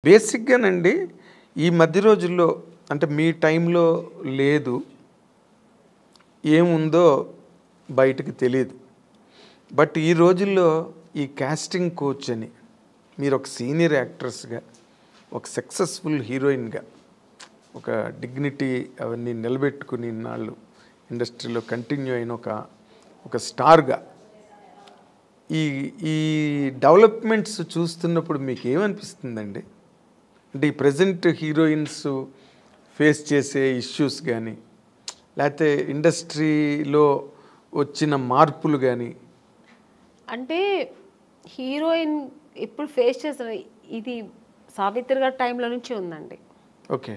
బేసిక్‌గానండి ఈ మధ్య రోజుల్లో అంటే మీ టైంలో లేదు. ఏముందో బయటకి తెలీదు. బట్ ఈ రోజుల్లో ఈ కాస్టింగ్ కోచ్ అని మీరు ఒక సీనియర్ యాక్ట్రెస్‌గా, ఒక సక్సెస్‌ఫుల్ హీరోయిన్‌గా, ఒక డిగ్నిటీ అవన్నీ నిలబెట్టుకుని ఇన్నాళ్ళు ఇండస్ట్రీలో కంటిన్యూ అయిన ఒక స్టార్‌గా ఈ ఈ డెవలప్‌మెంట్స్ చూస్తున్నప్పుడు మీకేమనిపిస్తుందండి? అంటే ఈ ప్రెజెంట్ హీరోయిన్స్ ఫేస్ చేసే ఇష్యూస్ కానీ, లేకపోతే ఇండస్ట్రీలో వచ్చిన మార్పులు కానీ. అంటే హీరోయిన్ ఇప్పుడు ఫేస్ చేసిన ఇది సావిత్రి గారి టైంలో నుంచి ఉందండి. ఓకే.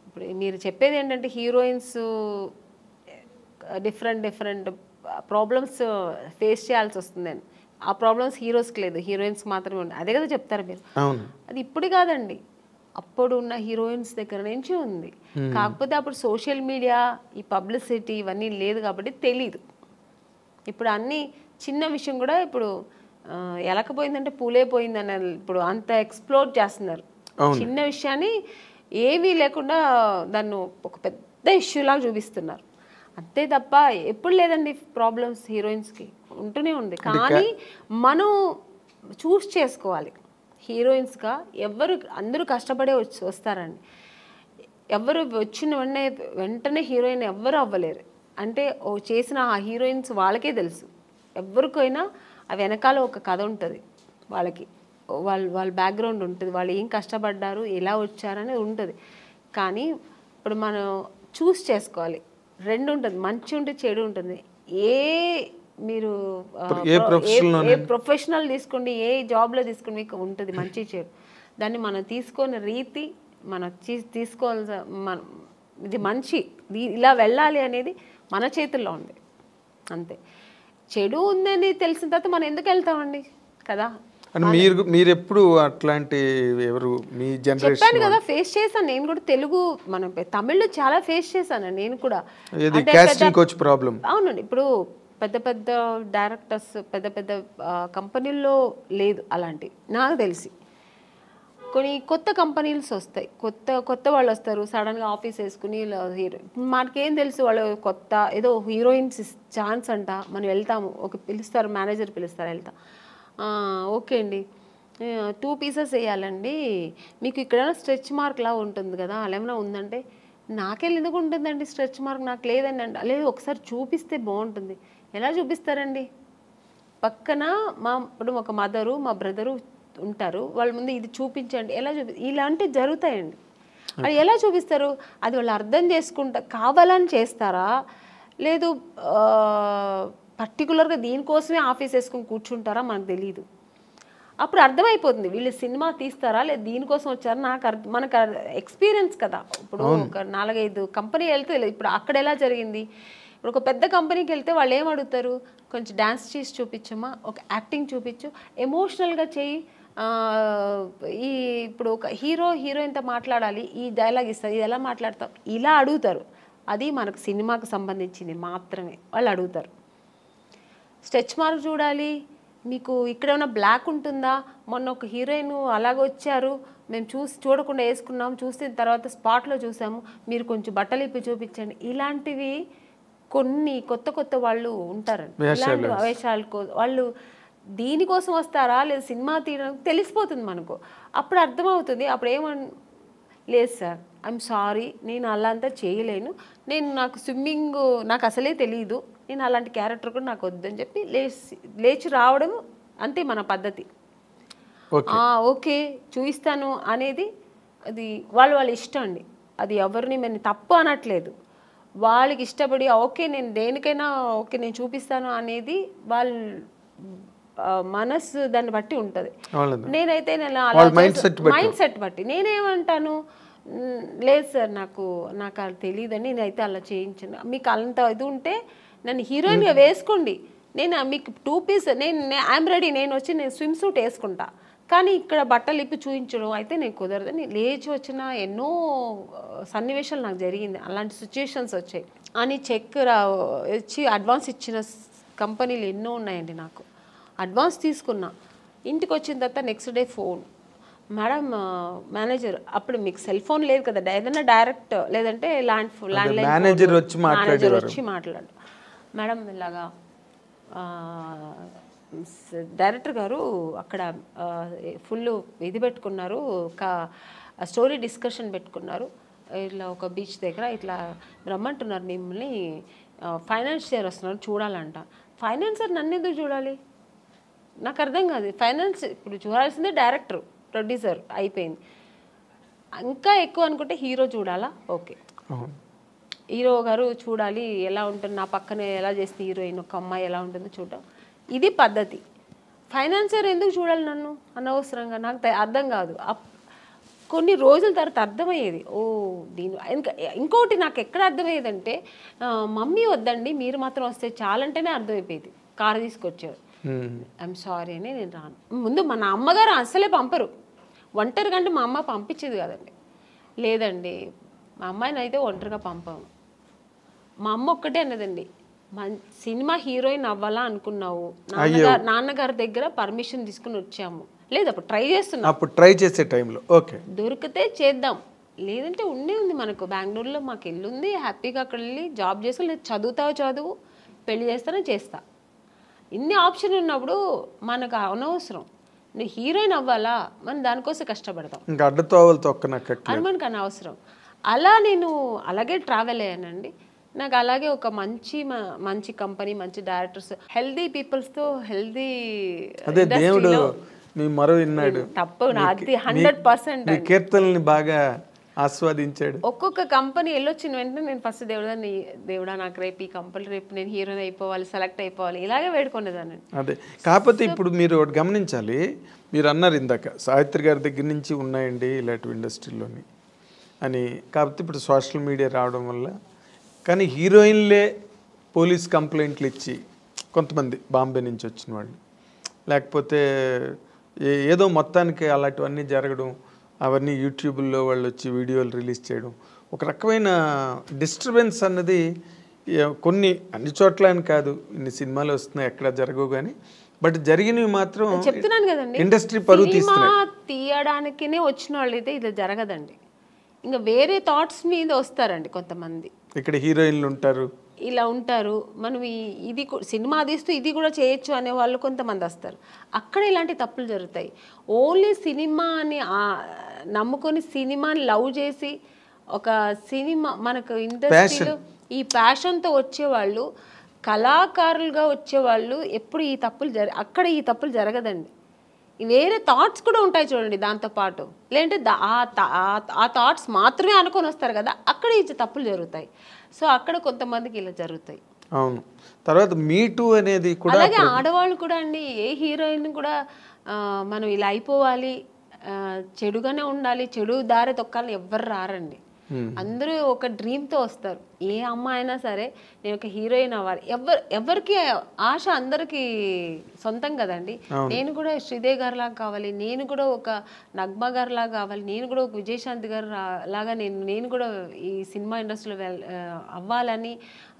ఇప్పుడు మీరు చెప్పేది ఏంటంటే హీరోయిన్స్ డిఫరెంట్ ప్రాబ్లమ్స్ ఫేస్ చేయాల్సి వస్తుందని. ఆ ప్రాబ్లమ్స్ హీరోస్కి లేదు, హీరోయిన్స్కి మాత్రమే ఉంది. అదే కదా చెప్తారు మీరు. అవును. అది ఇప్పుడు కాదండి, అప్పుడు ఉన్న హీరోయిన్స్ దగ్గర నుంచి ఉంది. కాకపోతే అప్పుడు సోషల్ మీడియా, ఈ పబ్లిసిటీ ఇవన్నీ లేదు కాబట్టి తెలీదు. ఇప్పుడు అన్ని చిన్న విషయం కూడా ఇప్పుడు ఎలకపోయిందంటే పూలే పోయిందని ఇప్పుడు అంత ఎక్స్ప్లోర్ చేస్తున్నారు. చిన్న విషయాన్ని ఏమీ లేకుండా దాన్ని ఒక పెద్ద ఇష్యూలాగా చూపిస్తున్నారు. అంతే తప్ప ఎప్పుడు లేదండి ప్రాబ్లమ్స్ హీరోయిన్స్కి ఉంటూనే ఉంది. కానీ మనం చూస్ చేసుకోవాలి. హీరోయిన్స్గా అందరూ కష్టపడే వస్తారండి. ఎవరు వచ్చిన వెంటనే హీరోయిన్ ఎవ్వరు అవ్వలేరు. అంటే చేసిన ఆ హీరోయిన్స్ వాళ్ళకే తెలుసు. ఎవరికైనా ఆ వెనకాల ఒక కథ ఉంటుంది. వాళ్ళకి వాళ్ళ బ్యాక్గ్రౌండ్ ఉంటుంది, వాళ్ళు ఏం కష్టపడ్డారు, ఎలా వచ్చారనేది ఉంటుంది. కానీ ఇప్పుడు మనం చూస్ చేసుకోవాలి. రెండు ఉంటుంది, మంచి ఉంటుంది, చెడు ఉంటుంది. మీరు ఏ ప్రొఫెషనల్ తీసుకోండి, ఏ జాబ్లో తీసుకోండి, మీకు ఉంటుంది మంచి చెడు. దాన్ని మనం తీసుకునే రీతి, మనం తీసుకోవాల్సిన ఇది మంచి ఇలా వెళ్ళాలి అనేది మన చేతుల్లో ఉంది. అంతే. చెడు ఉందని తెలిసిన తర్వాత మనం ఎందుకు వెళ్తామండి కదా. మీరు ఎప్పుడు అట్లాంటి ఎవరు మీ జనరేషన్? చెప్పాను కదా, ఫేస్ చేశాను నేను కూడా. తెలుగు మనం తమిళ్లో చాలా ఫేస్ చేశాను నేను కూడా. అవునండి. ఇప్పుడు పెద్ద డైరెక్టర్స్, పెద్ద కంపెనీల్లో లేదు అలాంటి నాకు తెలిసి. కొన్ని కొత్త కంపెనీస్ వస్తాయి, కొత్త వాళ్ళు వస్తారు, సడన్గా ఆఫీస్ వేసుకుని హీరో. మనకేం తెలుసు వాళ్ళు కొత్త ఏదో హీరోయిన్స్ ఛాన్స్ అంట, మనం వెళ్తాము. పిలుస్తారు, మేనేజర్ పిలుస్తారు, వెళ్తాం. ఓకే అండి, 2 pieces వేయాలండి, మీకు ఇక్కడ స్ట్రెచ్ మార్క్ లా ఉంటుంది కదా, అలా ఏమైనా ఉందంటే, నాకెళ్ళి ఎందుకు ఉంటుందండి స్ట్రెచ్ మార్క్, నాకు లేదండి అండి. లేదు, ఒకసారి చూపిస్తే బాగుంటుంది. ఎలా చూపిస్తారండి? పక్కన ఇప్పుడు ఒక మదరు, మా బ్రదరు ఉంటారు, వాళ్ళ ముందు ఇది చూపించండి, ఎలా ఇలాంటివి జరుగుతాయండి. అది ఎలా చూపిస్తారు? అది వాళ్ళు అర్థం చేసుకుంటా కావాలని చేస్తారా, లేదు పర్టికులర్గా దీనికోసమే ఆఫీస్ వేసుకొని కూర్చుంటారా, మనకు తెలియదు. అప్పుడు అర్థమైపోతుంది వీళ్ళు సినిమా తీస్తారా లేదు దీనికోసం వచ్చారా. మనకు ఎక్స్పీరియన్స్ కదా. ఇప్పుడు ఒక 4-5 కంపెనీ వెళ్తే ఇప్పుడు అక్కడ ఎలా జరిగింది. ఇప్పుడు ఒక పెద్ద కంపెనీకి వెళ్తే వాళ్ళు ఏం అడుగుతారు, కొంచెం డ్యాన్స్ చేసి చూపించమ్మా, ఒక యాక్టింగ్ చూపించు, ఎమోషనల్గా చేయి. ఇప్పుడు ఒక హీరోయిన్తో మాట్లాడాలి, ఈ డైలాగ్ ఇస్తారు, ఇది ఎలా మాట్లాడతాం, ఇలా అడుగుతారు. అది మనకు సినిమాకు సంబంధించింది మాత్రమే వాళ్ళు అడుగుతారు. స్ట్రెచ్ మార్క్ చూడాలి, మీకు ఇక్కడ ఏమైనా బ్లాక్ ఉంటుందా, మొన్న ఒక హీరోయిన్ అలాగ వచ్చారు, మేము చూడకుండా వేసుకున్నాం, చూసిన తర్వాత స్పాట్లో చూసాము, మీరు కొంచెం బట్టలు ఇప్పి చూపించండి. ఇలాంటివి కొన్ని కొత్త వాళ్ళు ఉంటారండి. ఇలాంటి వేషాలు వాళ్ళు దీనికోసం వస్తారా లేదు సినిమా తీయడానికి తెలిసిపోతుంది మనకు. అప్పుడు అర్థమవుతుంది. అప్పుడు లేదు సార్, ఐఎమ్ సారీ, నేను అలా అంతా చేయలేను, నాకు స్విమ్మింగ్ నాకు అసలే తెలియదు, నేను అలాంటి క్యారెక్టర్ కూడా నాకు వద్దని చెప్పి లేచి రావడం, అంతే మన పద్ధతి. ఓకే చూపిస్తాను అనేది అది వాళ్ళ ఇష్టం అండి. అది ఎవరిని మేము తప్పు అనట్లేదు. వాళ్ళకి ఇష్టపడి ఓకే నేను దేనికైనా ఓకే నేను చూపిస్తాను అనేది వాళ్ళ మనసు దాన్ని బట్టి ఉంటుంది. నేనైతే మైండ్ సెట్ బట్టి నేనేమంటాను, లేదు సార్ నాకు అది తెలియదని, నేనైతే అలా చేయించాను. మీకు అంత ఇది ఉంటే నన్ను హీరోయిన్గా వేసుకోండి, నేను మీకు 2 pieces ఐఎమ్ రెడీ, నేను స్విమ్ సూట్ వేసుకుంటా, కానీ ఇక్కడ బట్టలు ఇప్పి చూపించడం అయితే నేను కుదరదని లేచి వచ్చిన ఎన్నో సన్నివేశాలు నాకు జరిగింది. అలాంటి సిచ్యుయేషన్స్ వచ్చాయి అని ఇచ్చి అడ్వాన్స్ ఇచ్చిన కంపెనీలు ఎన్నో ఉన్నాయండి. నాకు అడ్వాన్స్ తీసుకున్నా, ఇంటికి వచ్చిన తర్వాత next day phone, madam manager అప్పుడు మీకు సెల్ ఫోన్ లేదు కదా, ఏదైనా డైరెక్ట్ లేదంటే ల్యాండ్ లైన్ మేనేజర్ వచ్చి మాట్లాడు మేడం ఇలాగా డైరెక్టర్ గారు అక్కడ ఫుల్ ఇది పెట్టుకున్నారు, ఒక స్టోరీ డిస్కషన్ పెట్టుకున్నారు, ఇట్లా ఒక బీచ్ దగ్గర ఇట్లా రమ్మంటున్నారు మిమ్మల్ని, ఫైనాన్షియర్ వస్తున్నారు చూడాలంట. ఫైనాన్సర్ నన్ను ఎందుకు చూడాలి, నాకు అర్థం కాదు. ఫైనాన్స్ ఇప్పుడు చూడాల్సిందే డైరెక్టర్ ప్రొడ్యూసర్ అయిపోయింది. ఇంకా ఎక్కువ అనుకుంటే హీరో చూడాలా, ఓకే హీరో గారు చూడాలి ఎలా ఉంటుంది, నా పక్కనే ఎలా చేస్తే హీరోయిన్ ఒక అమ్మాయి ఎలా ఉంటుందో చూడటం, ఇది పద్ధతి. ఫైనాన్సర్ ఎందుకు చూడాలి నన్ను అనవసరంగా, నాకు అర్థం కాదు. కొన్ని రోజుల తర్వాత అర్థమయ్యేది, ఓ దీని ఇంకోటి నాకు ఎక్కడ అర్థమయ్యేదంటే మమ్మీ వద్దండి మీరు మాత్రం వస్తే చాలంటేనే అర్థమైపోయేది. కారు తీసుకొచ్చారు, ఐఎమ్ సారీ అని నేను రాను. ముందు మన అమ్మగారు అసలే పంపరు, ఒంటరిగా అంటే మా అమ్మ పంపించేది కదండి. లేదండి మా అమ్మాయిని అయితే ఒంటరిగా పంపాము. మా అమ్మ ఒక్కటే అన్నదండి, సినిమా హీరోయిన్ అవ్వాలా అనుకున్నావు, నాన్నగారి దగ్గర పర్మిషన్ తీసుకుని వచ్చాము, లేదు అప్పుడు ట్రై చేస్తున్నాం, అప్పుడు ట్రై చేసే టైంలో ఓకే దొరికితే చేద్దాం, లేదంటే ఉండే ఉంది మనకు బెంగళూరులో మాకు ఇల్లు ఉంది, హ్యాపీగా అక్కడ వెళ్ళి జాబ్ చేసుకో, లేదు చదువుతావు చదువు, పెళ్లి చేస్తానో చేస్తా. ఇన్ని ఆప్షన్ ఉన్నప్పుడు మనకు అనవసరం, నువ్వు హీరోయిన్ అవ్వాలా మనం దానికోసం కష్టపడతాం, ఇంకా అడ్డతోవలు అని మనకు అనవసరం. అలా నేను అలాగే ట్రావెల్ అయ్యానండి. నాకు అలాగే ఒక మంచి కంపెనీ, మంచి డైరెక్టర్స్, హెల్దీ పీపుల్స్తో హెల్దీ దేవుడు మీ మరో విన్నాడు, తప్పు అది 100% కీర్తనల్ని బాగా ఆస్వాదించాడు. ఒక్కొక్క కంపెనీ వెళ్ళొచ్చిన వెంటనే నేను ఫస్ట్ దేవుడా నాకు రేపు ఈ కంపెనీ రేపు నేను హీరోయిన్ అయిపోవాలి, సెలెక్ట్ అయిపోవాలి, ఇలాగే వేడుకునేదాన్ని. అదే కాకపోతే ఇప్పుడు మీరు ఒకటి గమనించాలి, మీరు అన్నారు ఇందాక సావిత్రి గారి దగ్గర నుంచి ఉన్నాయండి ఇలాంటి ఇండస్ట్రీలోని అని. కాకపోతే ఇప్పుడు సోషల్ మీడియా రావడం వల్ల, కానీ హీరోయిన్లే పోలీస్ కంప్లైంట్లు ఇచ్చి కొంతమంది బాంబే నుంచి వచ్చిన వాళ్ళు, లేకపోతే ఏదో మొత్తానికి అలాంటివన్నీ జరగడం, అవన్నీ యూట్యూబ్లో వాళ్ళు వచ్చి వీడియోలు రిలీజ్ చేయడం, ఒక రకమైన డిస్టర్బెన్స్ అన్నది కొన్ని అన్ని చోట్ల అని కాదు, ఇన్ని సినిమాలు వస్తున్నాయి ఎక్కడ జరగవు కానీ, బట్ జరిగినవి మాత్రం చెప్తున్నాను కదండి, ఇండస్ట్రీ పరువు తీయడానికినే వచ్చిన వాళ్ళు అయితే ఇది జరగదండి. ఇంకా వేరే థాట్స్ మీద వస్తారండి కొంతమంది, ఇక్కడ హీరోయిన్లు ఉంటారు, ఇలా ఉంటారు, మనం ఇది సినిమా తీస్తూ ఇది కూడా చేయొచ్చు అనే వాళ్ళు కొంతమంది వస్తారు, అక్కడ ఇలాంటి తప్పులు జరుగుతాయి. ఓన్లీ సినిమాని నమ్ముకొని సినిమాని లవ్ చేసి ఒక సినిమా మనకు ఇండస్ట్రీలో ఈ ప్యాషన్తో వచ్చేవాళ్ళు, కళాకారులుగా వచ్చేవాళ్ళు ఎప్పుడు ఈ తప్పులు అక్కడ ఈ తప్పులు జరగదండి. వేరే థాట్స్ కూడా ఉంటాయి చూడండి దాంతోపాటు, లేదంటే ఆ థాట్స్ మాత్రమే అనుకొని వస్తారు కదా, అక్కడ ఈ తప్పులు జరుగుతాయి. సో అక్కడ కొంతమందికి ఇలా జరుగుతాయి. అవును. తర్వాత మీటూ అనేది కూడా అలాగే ఆడవాళ్ళు కూడా అండి, ఏ హీరోయిన్ కూడా మనం ఇలా అయిపోవాలి, చెడుగానే ఉండాలి, చెడు దారి తొక్కాలని ఎవ్వరు రారండి. అందరూ ఒక డ్రీమ్తో వస్తారు. ఏ అమ్మాయి అయినా సరే నేను ఒక హీరోయిన్ అవ్వాలి, ఎవరికి ఆశ అందరికీ సొంతం కదండి. నేను కూడా శ్రీదేవి గారి లాగా కావాలి, నేను కూడా ఒక నగ్మా గారి లాగా కావాలి, నేను కూడా ఒక విజయశాంతి గారు లాగా నేను కూడా ఈ సినిమా ఇండస్ట్రీలో అవ్వాలని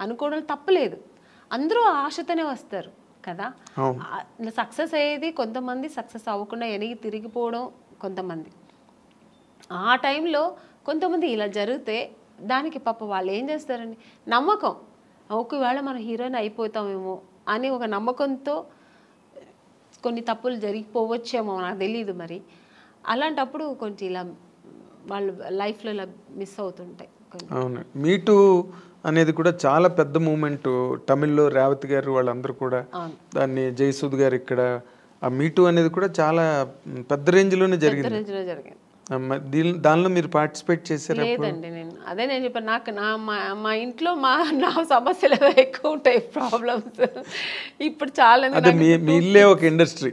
అనుకోవడం తప్పలేదు. అందరూ ఆశతోనే వస్తారు కదా. సక్సెస్ అయ్యేది కొంతమంది, సక్సెస్ అవ్వకుండా వెనక్కి తిరిగిపోవడం కొంతమంది. ఆ టైంలో కొంతమంది ఇలా జరిగితే దానికి పాప వాళ్ళు ఏం చేస్తారండి, నమ్మకం, ఒకవేళ మనం హీరోయిన్ అయిపోతామేమో అని ఒక నమ్మకంతో కొన్ని తప్పులు జరిగిపోవచ్చేమో, నాకు తెలియదు మరి. అలాంటప్పుడు కొంచెం ఇలా వాళ్ళు లైఫ్లో ఇలా మిస్ అవుతుంటాయి. అవును, మీటూ అనేది కూడా చాలా పెద్ద మూమెంట్. తమిళ్లో రేవతి గారు వాళ్ళందరూ కూడా దాన్ని, జయసూద్ గారు ఇక్కడ, ఆ మీటూ అనేది కూడా చాలా పెద్ద రేంజ్లోనే జరిగింది. దానిలో మీరు పార్టిసిపేట్ చేశారు? లేదండి, నేను చెప్పాను, నాకు మా ఇంట్లో నా సమస్యలు ఎక్కువ ఉంటాయి, ప్రాబ్లమ్స్. ఇప్పుడు చాలా మీ ఇల్లే ఒక ఇండస్ట్రీ,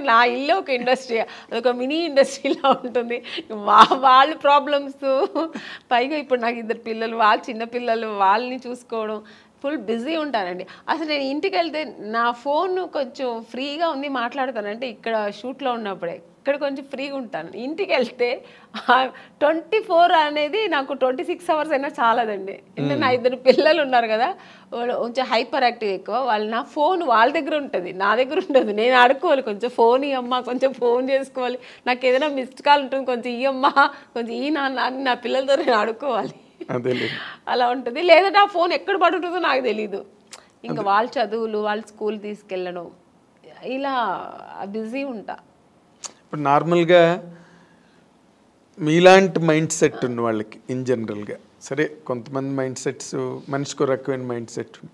నా ఇల్లే ఒక ఇండస్ట్రీ, అదొక మినీ ఇండస్ట్రీలా ఉంటుంది. వాళ్ళ ప్రాబ్లమ్స్, పైగా ఇప్పుడు నాకు 2 పిల్లలు, వాళ్ళు చిన్న పిల్లలు, వాళ్ళని చూసుకోవడం, ఫుల్ బిజీ ఉంటానండి. అసలు నేను ఇంటికి వెళ్తే నా ఫోన్ కొంచెం ఫ్రీగా ఉంది మాట్లాడతానంటే ఇక్కడ షూట్లో ఉన్నప్పుడే, ఇక్కడ కొంచెం ఫ్రీగా ఉంటాను. ఇంటికి వెళ్తే 24 అనేది నాకు 26 అవర్స్ అయినా చాలదండి. అంటే నా 2 పిల్లలు ఉన్నారు కదా, వాళ్ళు కొంచెం హైపర్ యాక్టివ్ ఎక్కువ. వాళ్ళు నా ఫోన్ వాళ్ళ దగ్గర ఉంటుంది, నా దగ్గర ఉండదు. నేను ఆడుకోవాలి, కొంచెం ఫోన్ ఇవ్వమ్మా, కొంచెం ఫోన్ చేసుకోవాలి, నాకు ఏదైనా మిస్డ్ కాల్ ఉంటుంది, కొంచెం ఇవ్వమ్మా, కొంచెం ఈ నాన్న అని నా పిల్లలతో నేను ఆడుకోవాలి. అలా ఉంటుంది. లేదంటే ఆ ఫోన్ ఎక్కడ పడుతుందో నాకు తెలీదు. ఇంకా వాళ్ళ చదువులు, వాళ్ళ స్కూల్ తీసుకెళ్ళడం, ఇలా బిజీ ఉంటా. ఇప్పుడు నార్మల్గా మీలాంటి మైండ్ సెట్ ఉన్న వాళ్ళకి ఇన్ జనరల్గా, సరే కొంతమంది మైండ్ సెట్స్ మనిషికి రకమైన మైండ్ సెట్ ఉంటుంది.